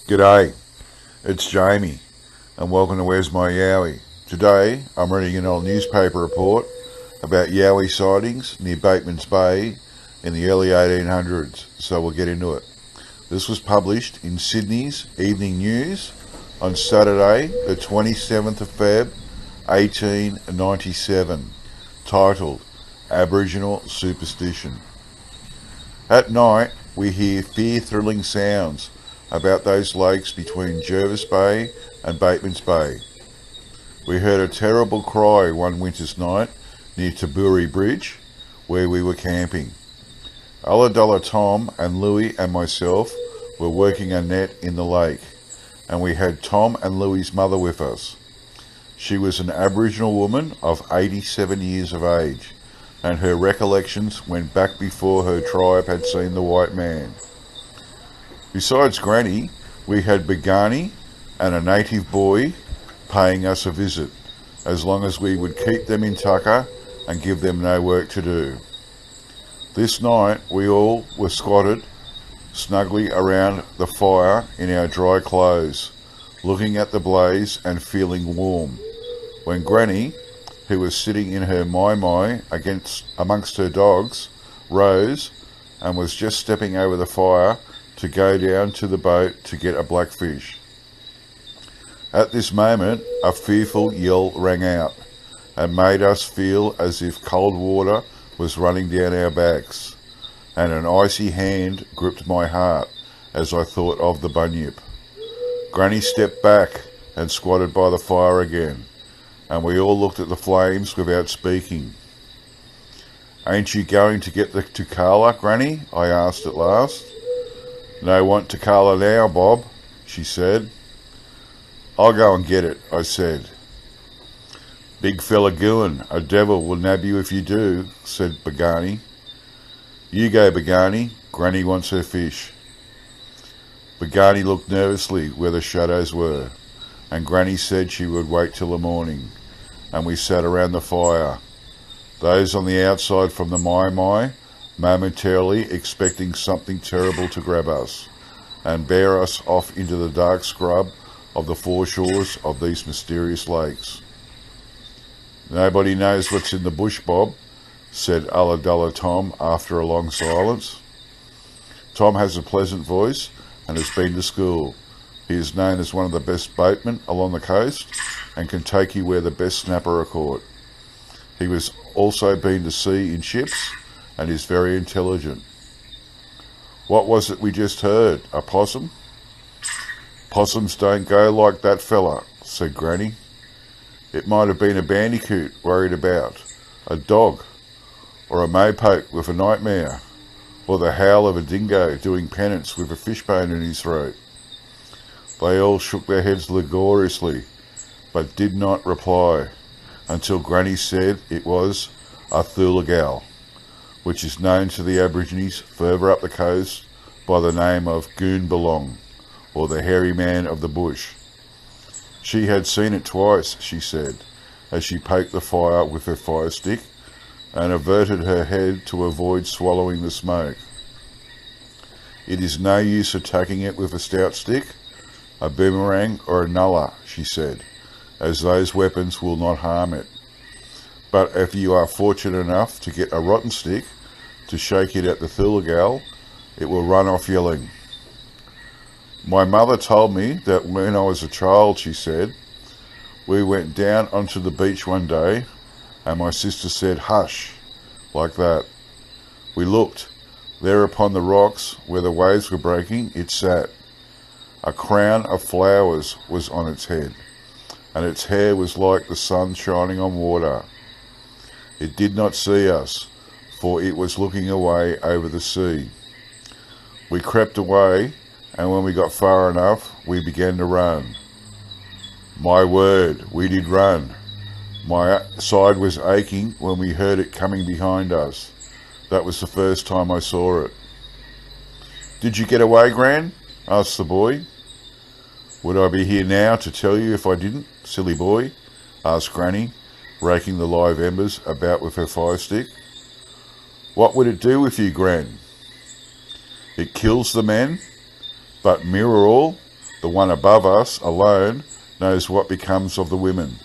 G'day, it's Jamie, and welcome to Where's My Yowie. Today, I'm reading an old newspaper report about Yowie sightings near Batemans Bay in the early 1800s, so we'll get into it. This was published in Sydney's Evening News on Saturday, the 27th of Feb, 1897, titled Aboriginal Superstition. At night, we hear fear-thrilling sounds about those lakes between Jervis Bay and Batemans Bay. We heard a terrible cry one winter's night near Taburi Bridge, where we were camping. Ulladulla Tom and Louie and myself were working a net in the lake, and we had Tom and Louie's mother with us. She was an Aboriginal woman of 87 years of age, and her recollections went back before her tribe had seen the white man. Besides Granny, we had Begani and a native boy paying us a visit, as long as we would keep them in tucker and give them no work to do. This night we all were squatted snugly around the fire in our dry clothes, looking at the blaze and feeling warm, when Granny, who was sitting in her mai amongst her dogs, rose and was just stepping over the fire to go down to the boat to get a blackfish. At this moment, a fearful yell rang out and made us feel as if cold water was running down our backs, and an icy hand gripped my heart as I thought of the bunyip. Granny stepped back and squatted by the fire again, and we all looked at the flames without speaking. "Ain't you going to get the Tukala, Granny?" I asked at last. "No want Tukala now, Bob," she said. "I'll go and get it," I said. "Big fella gooin', a devil will nab you if you do," said Begani. "You go, Begani, Granny wants her fish." Begani looked nervously where the shadows were, and Granny said she would wait till the morning, and we sat around the fire, those on the outside from the mai, momentarily expecting something terrible to grab us and bear us off into the dark scrub of the foreshores of these mysterious lakes. "Nobody knows what's in the bush, Bob," said Ulladulla Tom after a long silence. Tom has a pleasant voice and has been to school. He is known as one of the best boatmen along the coast and can take you where the best snapper are caught. He was also been to sea in ships and is very intelligent. "What was it we just heard? A possum?" "Possums don't go like that fella," said Granny. "It might have been a bandicoot worried about, a dog, or a mopoke with a nightmare, or the howl of a dingo doing penance with a fishbone in his throat." They all shook their heads laboriously, but did not reply, until Granny said it was a Thooligal, which is known to the Aborigines further up the coast by the name of Goonbelong, or the hairy man of the bush. She had seen it twice, she said, as she poked the fire with her fire stick and averted her head to avoid swallowing the smoke. "It is no use attacking it with a stout stick, a boomerang or a nullah," she said, "as those weapons will not harm it. But if you are fortunate enough to get a rotten stick to shake it at the Thooligal, it will run off yelling." "My mother told me that when I was a child," she said, "we went down onto the beach one day and my sister said, 'Hush,' like that. We looked. There upon the rocks where the waves were breaking, it sat. A crown of flowers was on its head, and its hair was like the sun shining on water. It did not see us, for it was looking away over the sea. We crept away, and when we got far enough, we began to run. My word, we did run. My side was aching when we heard it coming behind us. That was the first time I saw it." "Did you get away, Gran?" asked the boy. "Would I be here now to tell you if I didn't, silly boy?" asked Granny, raking the live embers about with her fire stick. "What would it do with you, Gran?" "It kills the men, but mirror all, The one above us alone knows what becomes of the women,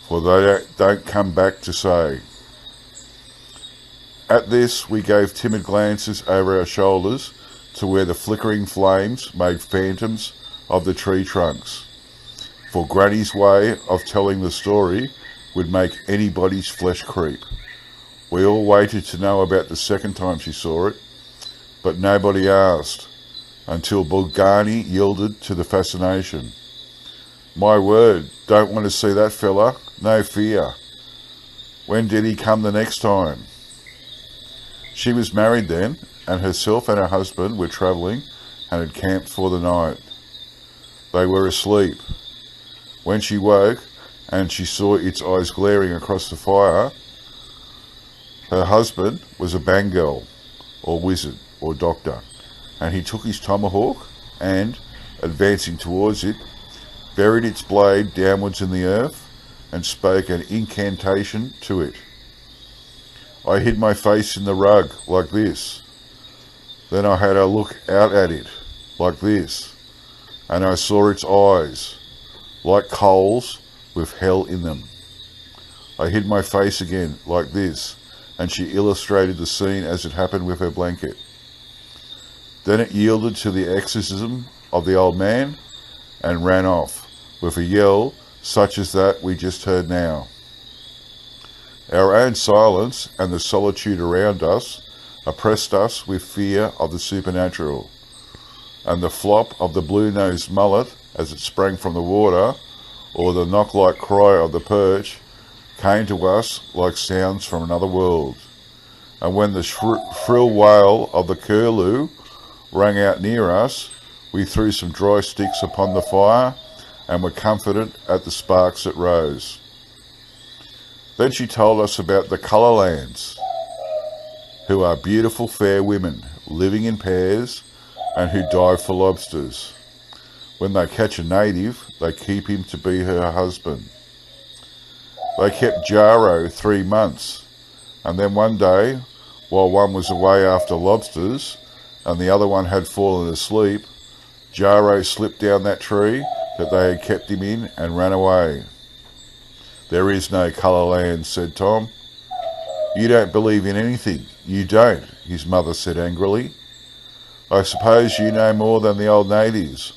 for they don't come back to say. At this we gave timid glances over our shoulders to where the flickering flames made phantoms of the tree trunks, for Granny's way of telling the story would make anybody's flesh creep. We all waited to know about the second time she saw it, but nobody asked, until Bulgani yielded to the fascination. My word, don't want to see that fella, no fear. When did he come the next time? She was married then, and herself and her husband were travelling and had camped for the night. They were asleep. When she woke and she saw its eyes glaring across the fire, her husband was a Bengal, or wizard, or doctor, and he took his tomahawk and, advancing towards it, buried its blade downwards in the earth and spoke an incantation to it. I hid my face in the rug like this. Then I had a look out at it like this, and I saw its eyes like coals with hell in them. I hid my face again like this, and she illustrated the scene as it happened with her blanket. Then it yielded to the exorcism of the old man and ran off with a yell such as that we just heard now. Our own silence and the solitude around us oppressed us with fear of the supernatural, and the flop of the blue-nosed mullet as it sprang from the water, or the knock-like cry of the perch, came to us like sounds from another world. And when the shrill wail of the curlew rang out near us, we threw some dry sticks upon the fire and were comforted at the sparks that rose. Then she told us about the Cullalans, who are beautiful fair women living in pairs and who dive for lobsters. When they catch a native, they keep him to be her husband. They kept Jaro 3 months, and then one day, while one was away after lobsters and the other one had fallen asleep, Jaro slipped down that tree that they had kept him in and ran away. There is no Cullalans, said Tom. You don't believe in anything. You don't, his mother said angrily. I suppose you know more than the old natives.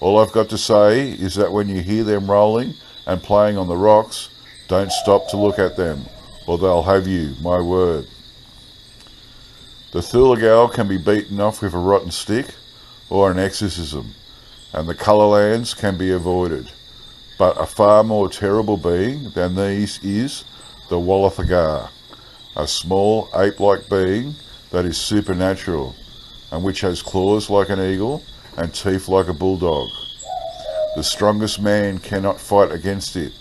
All I've got to say is that when you hear them rolling and playing on the rocks, don't stop to look at them, or they'll have you, my word. The Thooligal can be beaten off with a rotten stick or an exorcism, and the Cullalans can be avoided. But a far more terrible being than these is the Walla Fagar, a small ape-like being that is supernatural, and which has claws like an eagle and teeth like a bulldog. The strongest man cannot fight against it.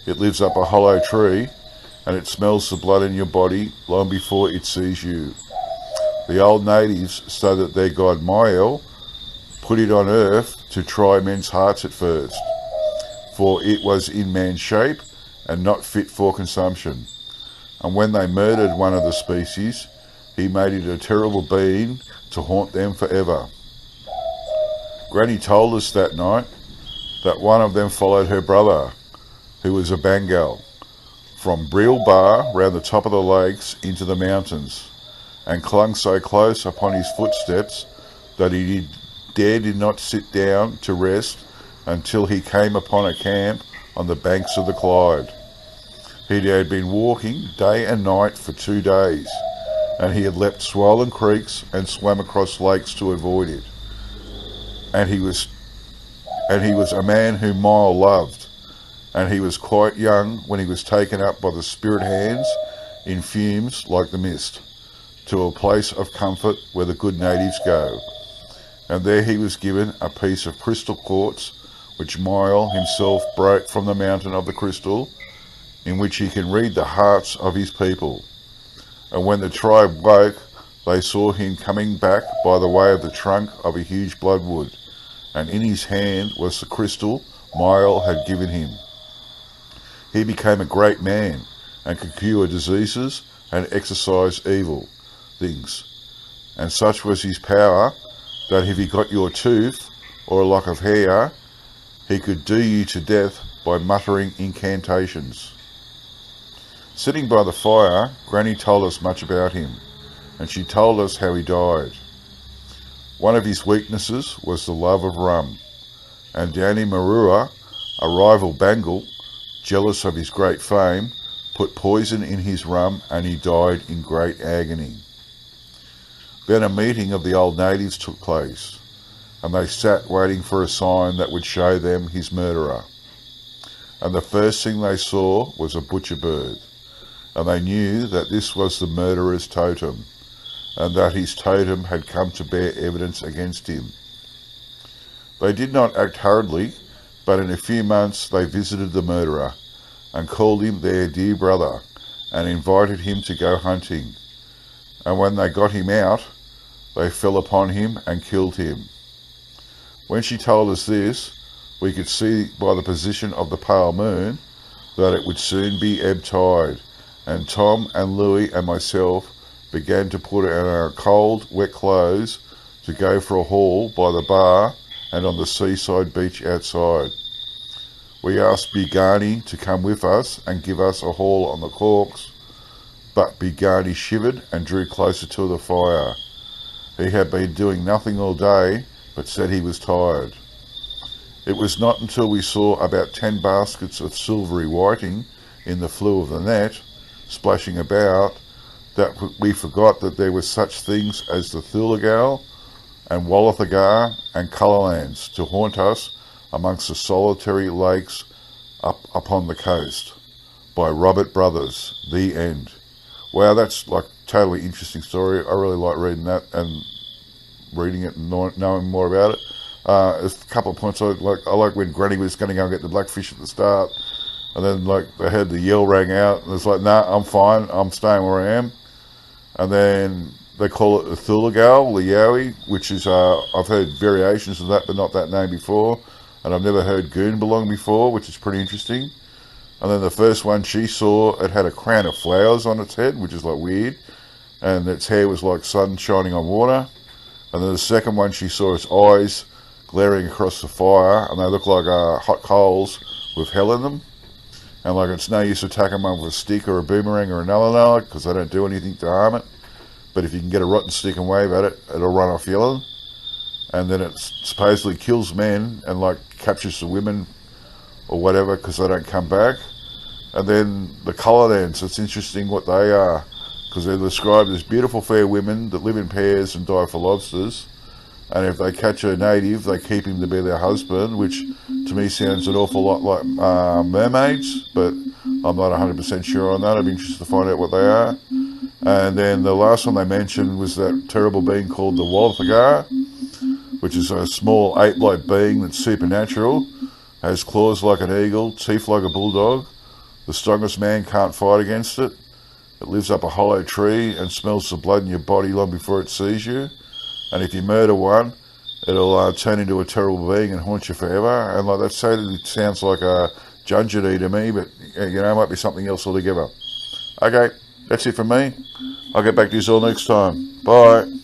It lives up a hollow tree, and it smells the blood in your body long before it sees you. The old natives say that their god Mael put it on earth to try men's hearts at first, for it was in man's shape and not fit for consumption. And when they murdered one of the species, he made it a terrible being to haunt them forever. Granny told us that night that one of them followed her brother, who was a Bengal, from Brill Bar round the top of the lakes into the mountains, and clung so close upon his footsteps that he dared not sit down to rest until he came upon a camp on the banks of the Clyde. He had been walking day and night for 2 days, and he had leapt swollen creeks and swam across lakes to avoid it. And he was a man whom Mile loved, and he was quite young when he was taken up by the spirit hands in fumes like the mist, to a place of comfort where the good natives go. And there he was given a piece of crystal quartz, which Mile himself broke from the mountain of the crystal, in which he can read the hearts of his people. And when the tribe woke, they saw him coming back by the way of the trunk of a huge bloodwood, and in his hand was the crystal Mile had given him. He became a great man, and could cure diseases and exorcise evil things. And such was his power, that if he got your tooth, or a lock of hair, he could do you to death by muttering incantations. Sitting by the fire, Granny told us much about him, and she told us how he died. One of his weaknesses was the love of rum, and down in Marua, a rival Bengal, jealous of his great fame, put poison in his rum and he died in great agony. Then a meeting of the old natives took place, and they sat waiting for a sign that would show them his murderer. And the first thing they saw was a butcher bird, and they knew that this was the murderer's totem, and that his totem had come to bear evidence against him. They did not act hurriedly, but in a few months they visited the murderer, and called him their dear brother, and invited him to go hunting. And when they got him out, they fell upon him and killed him. When she told us this, we could see by the position of the pale moon that it would soon be ebb tide, and Tom and Louis and myself began to put on our cold, wet clothes to go for a haul by the bar and on the seaside beach outside. We asked Bigani to come with us and give us a haul on the corks, but Bigani shivered and drew closer to the fire. He had been doing nothing all day, but said he was tired. It was not until we saw about 10 baskets of silvery whiting in the flue of the net, splashing about, that we forgot that there were such things as the Thooligal and Walathegar and Cullalans to haunt us amongst the solitary lakes up upon the coast. By Robert Brothers, the end. Wow, that's like totally interesting story. I really like reading that and reading it and knowing more about it. There's a couple of points I like. I like when Granny was going to go and get the blackfish at the start, and then like they had the yell rang out, and it's like, nah, I'm fine, I'm staying where I am. And then they call it the Thooligal, the Yowie, which is I've heard variations of that, but not that name before, and I've never heard Goonbelong before, which is pretty interesting. And then the first one she saw, it had a crown of flowers on its head, which is like weird, and its hair was like sun shining on water. And then the second one she saw, its eyes glaring across the fire, and they look like hot coals with hell in them. And like it's no use attacking one with a stick or a boomerang or another nullah, because they don't do anything to harm it. But if you can get a rotten stick and wave at it, it'll run off yelling. And then it supposedly kills men and like captures the women or whatever because they don't come back. And then the Cullalans, it's interesting what they are, because they're described as beautiful fair women that live in pairs and dive for lobsters. And if they catch a native, they keep him to be their husband, which to me sounds an awful lot like mermaids, but I'm not 100% sure on that. I'd be interested to find out what they are. And then the last one they mentioned was that terrible being called the Walla Fagar, which is a small ape-like being that's supernatural, has claws like an eagle, teeth like a bulldog. The strongest man can't fight against it. It lives up a hollow tree and smells the blood in your body long before it sees you. And if you murder one, it'll turn into a terrible being and haunt you forever. And like that sounds like a Junjidi to me, but you know, it might be something else altogether. Okay, that's it from me. I'll get back to you all next time. Bye.